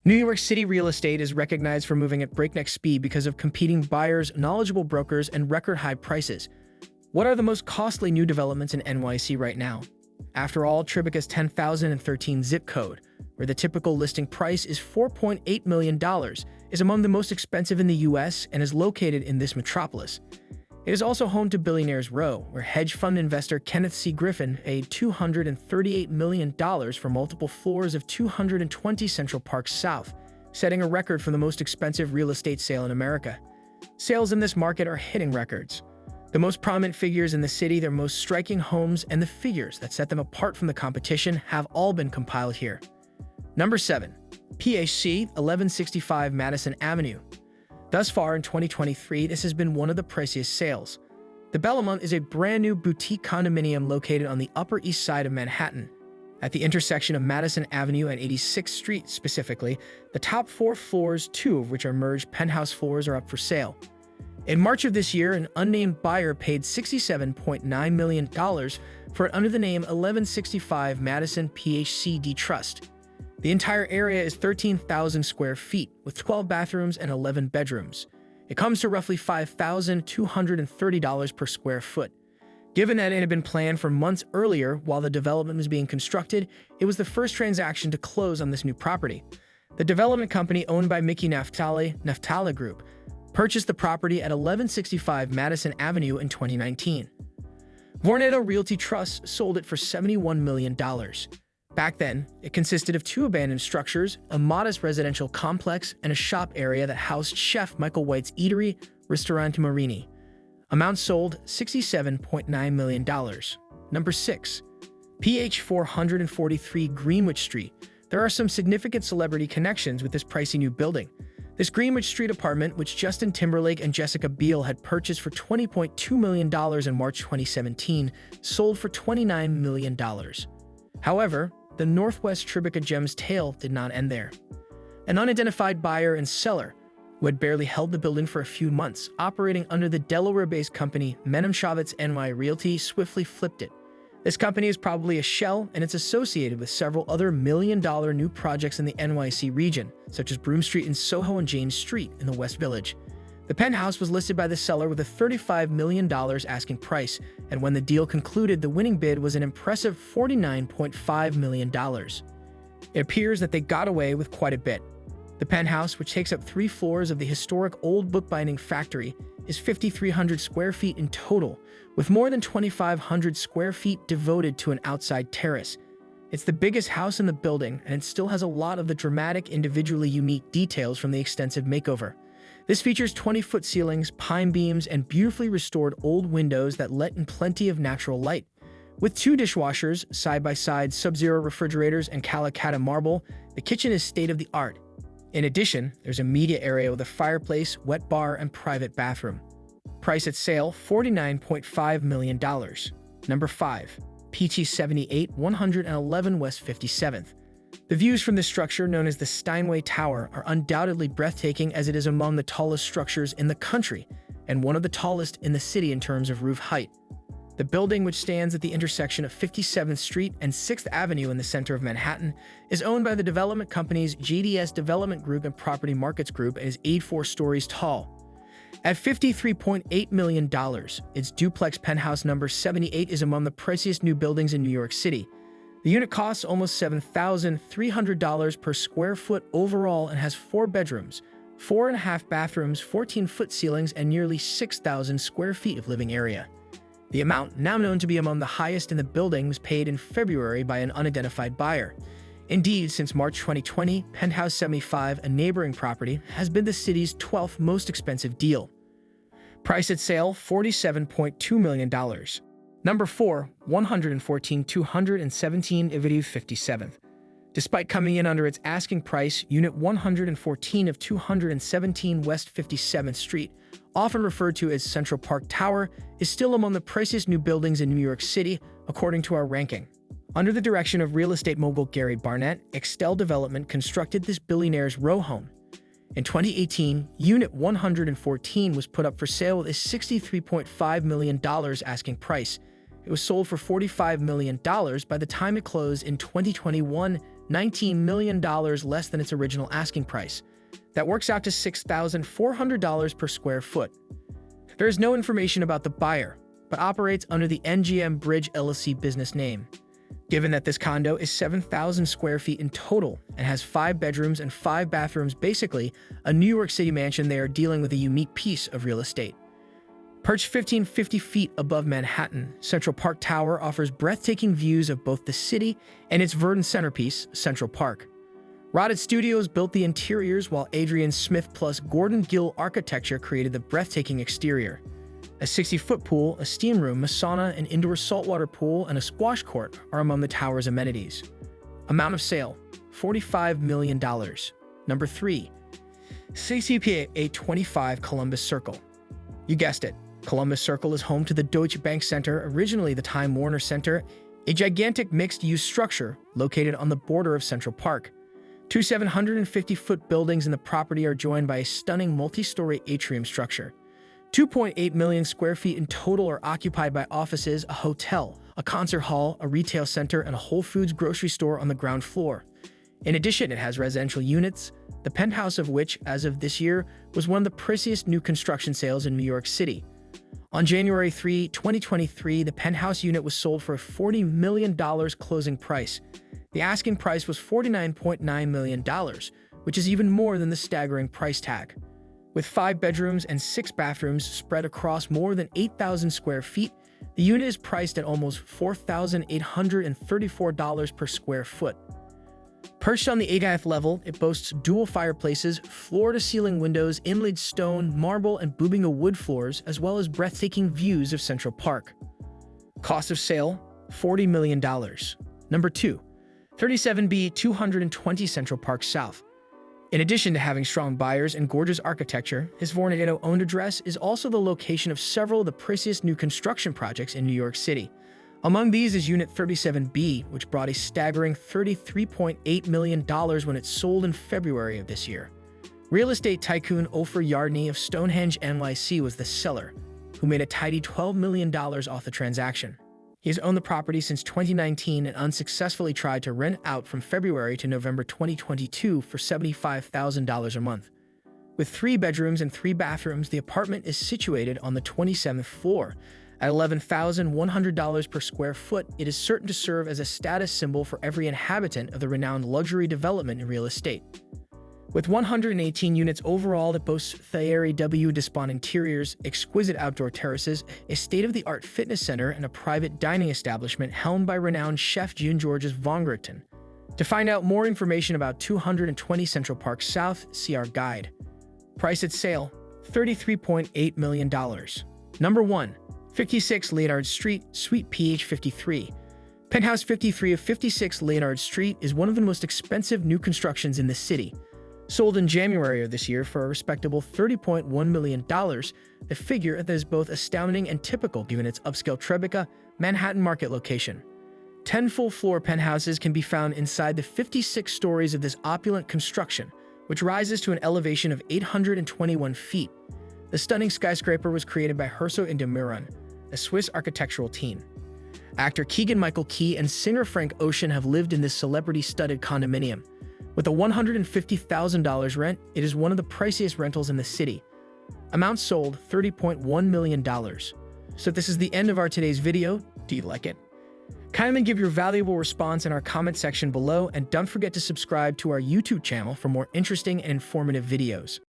New York City real estate is recognized for moving at breakneck speed because of competing buyers, knowledgeable brokers, and record-high prices. What are the most costly new developments in NYC right now? After all, Tribeca's 10,013 zip code, where the typical listing price is $4.8 million, is among the most expensive in the US and is located in this metropolis. It is also home to Billionaires Row, where hedge fund investor Kenneth C. Griffin paid $238 million for multiple floors of 220 Central Park South, setting a record for the most expensive real estate sale in America. Sales in this market are hitting records. The most prominent figures in the city, their most striking homes, and the figures that set them apart from the competition have all been compiled here. Number 7. PHC 1165 Madison Avenue. Thus far in 2023, this has been one of the priciest sales. The Bellamont is a brand new boutique condominium located on the Upper East Side of Manhattan. At the intersection of Madison Avenue and 86th Street specifically, the top 4 floors, 2 of which are merged penthouse floors, are up for sale. In March of this year, an unnamed buyer paid $67.9 million for it under the name 1165 Madison PHCD Trust. The entire area is 13,000 square feet, with 12 bathrooms and 11 bedrooms. It comes to roughly $5,230 per square foot. Given that it had been planned for months earlier while the development was being constructed, it was the first transaction to close on this new property. The development company owned by Mickey Naftali Group purchased the property at 1165 Madison Avenue in 2019. Vornado Realty Trust sold it for $71 million. Back then, it consisted of 2 abandoned structures, a modest residential complex, and a shop area that housed Chef Michael White's eatery, Ristorante Marini. Amount sold, $67.9 million. Number 6. PH 443 Greenwich Street. There are some significant celebrity connections with this pricey new building. This Greenwich Street apartment, which Justin Timberlake and Jessica Biel had purchased for $20.2 million in March 2017, sold for $29 million. However, the Northwest Tribeca Gem's tale did not end there. An unidentified buyer and seller, who had barely held the building for a few months, operating under the Delaware-based company Menamshovitz NY Realty, swiftly flipped it. This company is probably a shell, and it's associated with several other million-dollar new projects in the NYC region, such as Broome Street in Soho and James Street in the West Village. The penthouse was listed by the seller with a $35 million asking price, and when the deal concluded, the winning bid was an impressive $49.5 million. It appears that they got away with quite a bit. The penthouse, which takes up 3 floors of the historic old bookbinding factory, is 5,300 square feet in total, with more than 2,500 square feet devoted to an outside terrace. It's the biggest house in the building, and it still has a lot of the dramatic, individually unique details from the extensive makeover. This features 20-foot ceilings, pine beams, and beautifully restored old windows that let in plenty of natural light. With 2 dishwashers, side-by-side Sub-Zero refrigerators, and Calacatta marble, the kitchen is state-of-the-art. In addition, there's a media area with a fireplace, wet bar, and private bathroom. Price at sale, $49.5 million. Number 5. PT 78 111 West 57th. The views from this structure, known as the Steinway Tower, are undoubtedly breathtaking, as it is among the tallest structures in the country and one of the tallest in the city in terms of roof height. The building, which stands at the intersection of 57th Street and 6th Avenue in the center of Manhattan, is owned by the development companies GDS Development Group and Property Markets Group and is 84 stories tall. At $53.8 million, its duplex penthouse number 78 is among the priciest new buildings in New York City. The unit costs almost $7,300 per square foot overall and has 4 bedrooms, 4.5 bathrooms, 14-foot ceilings, and nearly 6,000 square feet of living area. The amount, now known to be among the highest in the building, was paid in February by an unidentified buyer. Indeed, since March 2020, Penthouse 75, a neighboring property, has been the city's 12th most expensive deal. Price at sale, $47.2 million. Number 4, 114 217 Avenue 57th. Despite coming in under its asking price, Unit 114 of 217 West 57th Street, often referred to as Central Park Tower, is still among the priciest new buildings in New York City, according to our ranking. Under the direction of real estate mogul Gary Barnett, Extell Development constructed this Billionaires Row home. In 2018, Unit 114 was put up for sale with a $63.5 million asking price. It was sold for $45 million by the time it closed in 2021, $19 million less than its original asking price. That works out to $6,400 per square foot. There is no information about the buyer, but operates under the NGM Bridge LLC business name. Given that this condo is 7,000 square feet in total and has 5 bedrooms and 5 bathrooms, basically a New York City mansion, they are dealing with a unique piece of real estate. Perched 1,550 feet above Manhattan, Central Park Tower offers breathtaking views of both the city and its verdant centerpiece, Central Park. Rotted Studios built the interiors, while Adrian Smith plus Gordon Gill Architecture created the breathtaking exterior. A 60-foot pool, a steam room, a sauna, an indoor saltwater pool, and a squash court are among the tower's amenities. Amount of sale, $45 million. Number 3. CCPA 25 Columbus Circle. You guessed it, Columbus Circle is home to the Deutsche Bank Center, originally the Time Warner Center, a gigantic mixed-use structure located on the border of Central Park. Two 750-foot buildings in the property are joined by a stunning multi-story atrium structure. 2.8 million square feet in total are occupied by offices, a hotel, a concert hall, a retail center, and a Whole Foods grocery store on the ground floor. In addition, it has residential units, the penthouse of which, as of this year, was one of the priciest new construction sales in New York City. On January 3, 2023, the penthouse unit was sold for a $40 million closing price. The asking price was $49.9 million, which is even more than the staggering price tag. With 5 bedrooms and 6 bathrooms spread across more than 8,000 square feet, the unit is priced at almost $4,834 per square foot. Perched on the 80th level, it boasts dual fireplaces, floor-to-ceiling windows, inlaid stone, marble, and Bubinga wood floors, as well as breathtaking views of Central Park. Cost of sale, $40 million. Number 2. 37B 220 Central Park South. In addition to having strong buyers and gorgeous architecture, his Vornado-owned address is also the location of several of the priciest new construction projects in New York City. Among these is Unit 37B, which brought a staggering $33.8 million when it sold in February of this year. Real estate tycoon Ofer Yardney of Stonehenge, NYC was the seller, who made a tidy $12 million off the transaction. He has owned the property since 2019 and unsuccessfully tried to rent out from February to November 2022 for $75,000 a month. With 3 bedrooms and 3 bathrooms, the apartment is situated on the 27th floor. At $11,100 per square foot, it is certain to serve as a status symbol for every inhabitant of the renowned luxury development in real estate. With 118 units overall, it boasts Thierry W. Despont interiors, exquisite outdoor terraces, a state-of-the-art fitness center, and a private dining establishment helmed by renowned chef Jean-Georges Vongerichten. To find out more information about 220 Central Park South, see our guide. Price at sale, $33.8 million. Number 1. 56 Leonard Street, Suite PH 53. Penthouse 53 of 56 Leonard Street is one of the most expensive new constructions in the city. Sold in January of this year for a respectable $30.1 million, a figure that is both astounding and typical given its upscale Tribeca, Manhattan market location. 10 full-floor penthouses can be found inside the 56 stories of this opulent construction, which rises to an elevation of 821 feet. The stunning skyscraper was created by Herzog and de Meuron, a Swiss architectural team. Actor Keegan-Michael Key and singer Frank Ocean have lived in this celebrity-studded condominium. With a $150,000 rent, it is one of the priciest rentals in the city. Amount sold, $30.1 million. So this is the end of our today's video. Do you like it? Kindly give your valuable response in our comment section below, and don't forget to subscribe to our YouTube channel for more interesting and informative videos.